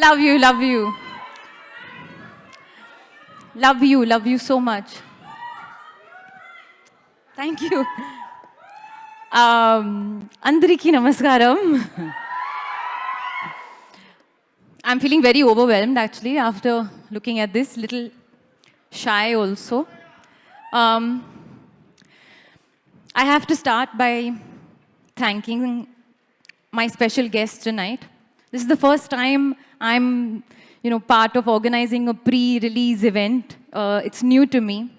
Love you, love you. Love you so much. Thank you. Andariki namaskaram. I'm feeling very overwhelmed actually after looking at this, little shy also. I have to start by thanking my special guest tonight. This is the first time I'm, part of organizing a pre-release event. It's new to me.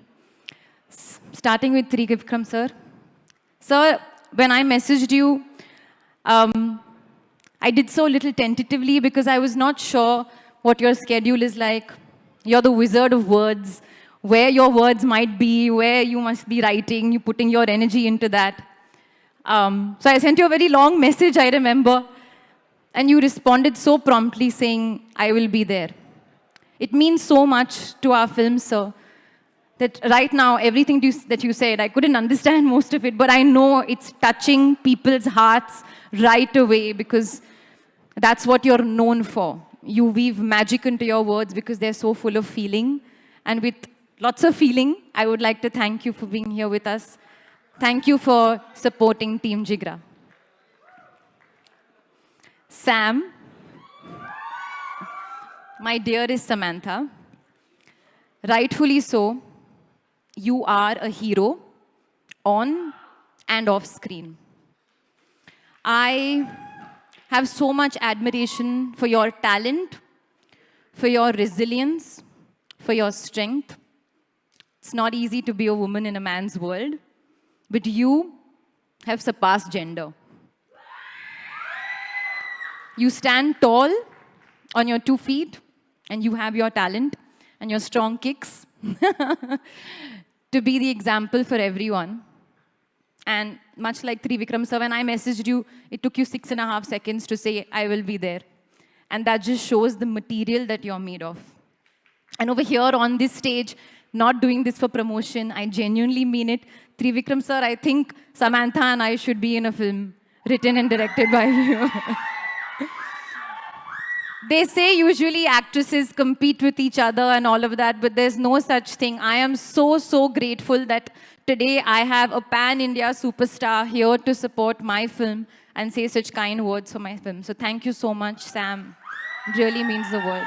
Starting with Trivikram sir. Sir, when I messaged you, I did so little tentatively because I was not sure what your schedule is like. You're the wizard of words, where your words might be, where you must be writing, you putting your energy into that. So I sent you a very long message, I remember, and you responded so promptly saying, I will be there. It means so much to our film, sir, that right now, everything that you said, I couldn't understand most of it, but I know it's touching people's hearts right away because that's what you're known for. You weave magic into your words because they're so full of feeling. And with lots of feeling, I would like to thank you for being here with us. Thank you for supporting Team Jigra. Sam, my dearest Samantha, rightfully so, you are a hero on and off screen. I have so much admiration for your talent, for your resilience, for your strength. It's not easy to be a woman in a man's world, but you have surpassed gender. You stand tall on your 2 feet, and you have your talent and your strong kicks to be the example for everyone. And much like Trivikram sir, when I messaged you, it took you 6.5 seconds to say, I will be there. And that just shows the material that you're made of. And over here on this stage, not doing this for promotion, I genuinely mean it. Trivikram sir, I think Samantha and I should be in a film written and directed by you. They say usually actresses compete with each other and all of that, but there's no such thing. I am so, so grateful that today I have a pan-India superstar here to support my film and say such kind words for my film. So thank you so much, Sam. It really means the world.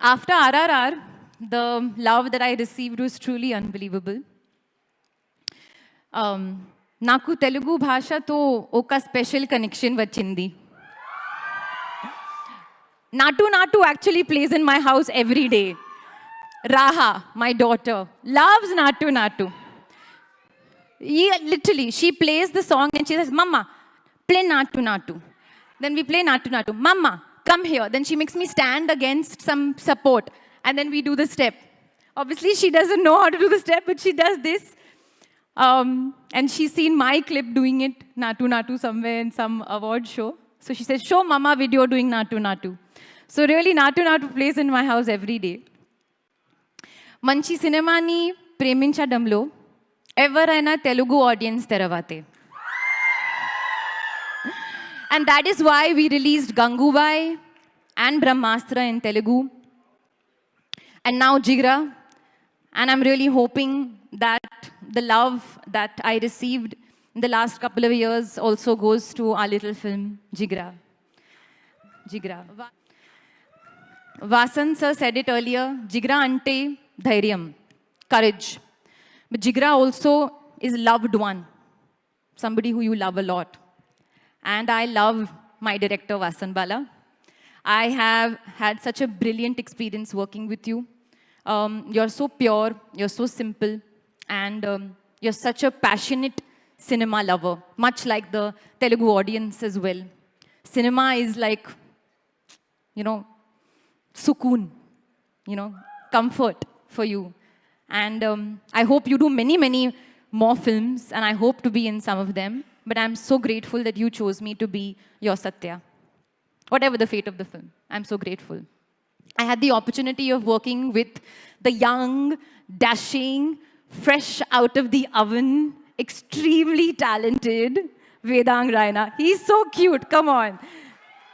After RRR, the love that I received was truly unbelievable. నాకు తెలుగు భాషతో ఒక special connection వచ్చింది. Natu Natu actually plays in my house every day. Raha, my daughter, loves Natu Natu. Literally, she plays the song and she says, Mama, play Natu Natu. Then we play Natu Natu. Mama, come here. Then she makes me stand against some support. And then we do the step. Obviously, she doesn't know how to do the step, but she does this. And she's seen my clip doing it, Natu Natu, somewhere in some award show. So she says, show Mama video doing Natu Natu. So really, Natu Natu plays in my house every day. Manchi సినిమాని ప్రేమించడంలో ఎవరైనా Telugu audience తెరవాతే. And that is why we released Gangubai and Brahmastra in Telugu. And now Jigra. And I'm really hoping that the love that I received in the last couple of years also goes to our little film, Jigra. Jigra. Vasan sir said it earlier, Jigra ante dhairyam, courage. But Jigra also is loved one, somebody who you love a lot. And I love my director, Vasan Bala. I have had such a brilliant experience working with you. You're so pure, you're so simple, and you're such a passionate cinema lover, much like the Telugu audience as well. Cinema is like, sukoon, comfort for you. And I hope you do many, many more films, and I hope to be in some of them. But I'm so grateful that you chose me to be your Satya. Whatever the fate of the film, I'm so grateful. I had the opportunity of working with the young, dashing, fresh out of the oven, extremely talented Vedang Raina. He's so cute. Come on.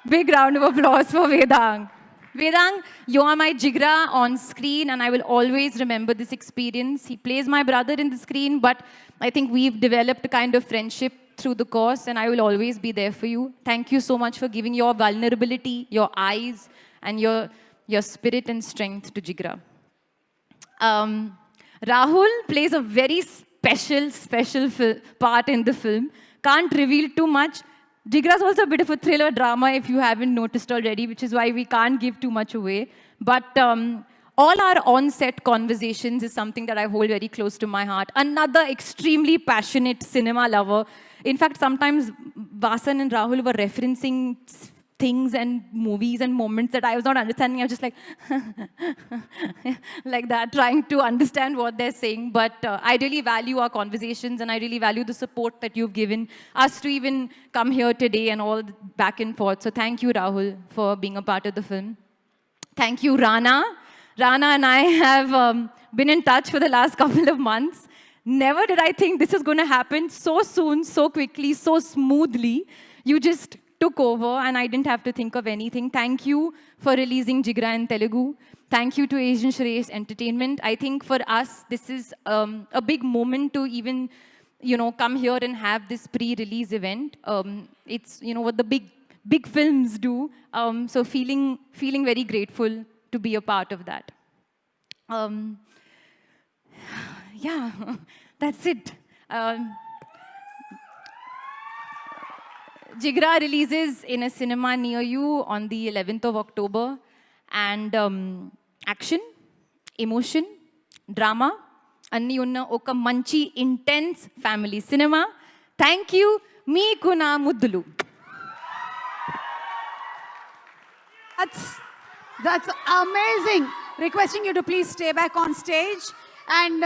Big round of applause for Vedang. Vedang, you are my Jigra on screen, and I will always remember this experience. He plays my brother in the screen, but I think we've developed a kind of friendship through the course, and I will always be there for you. Thank you so much for giving your vulnerability, your eyes, and your spirit and strength to Jigra. Rahul plays a very special part in the film. Can't reveal too much. Jigra is also a bit of a thriller drama, if you haven't noticed already, which is why we can't give too much away. But all our on-set conversations is something that I hold very close to my heart. Another extremely passionate cinema lover. In fact, sometimes Vasan and Rahul were referencing things and movies and moments that I was not understanding. I was just like, like that, trying to understand what they're saying. But I really value our conversations, and I really value the support that you've given us to even come here today and all back and forth. So thank you, Rahul, for being a part of the film. Thank you, Rana. Rana and I have been in touch for the last couple of months. Never did I think this was going to happen so soon, so quickly, so smoothly. You just took over, and I didn't have to think of anything. Thank you for releasing Jigra in Telugu. Thank you to Asian Shreyas Entertainment. I think for us, this is a big moment to even, come here and have this pre-release event. It's, what the big films do. So feeling very grateful to be a part of that. Yeah, that's it. Jigra releases in a cinema near you on the 11th of October. And action, emotion, drama, anni unna oka manchi intense family cinema. Thank you, meeku na muddulu. That's amazing. Requesting you to please stay back on stage. And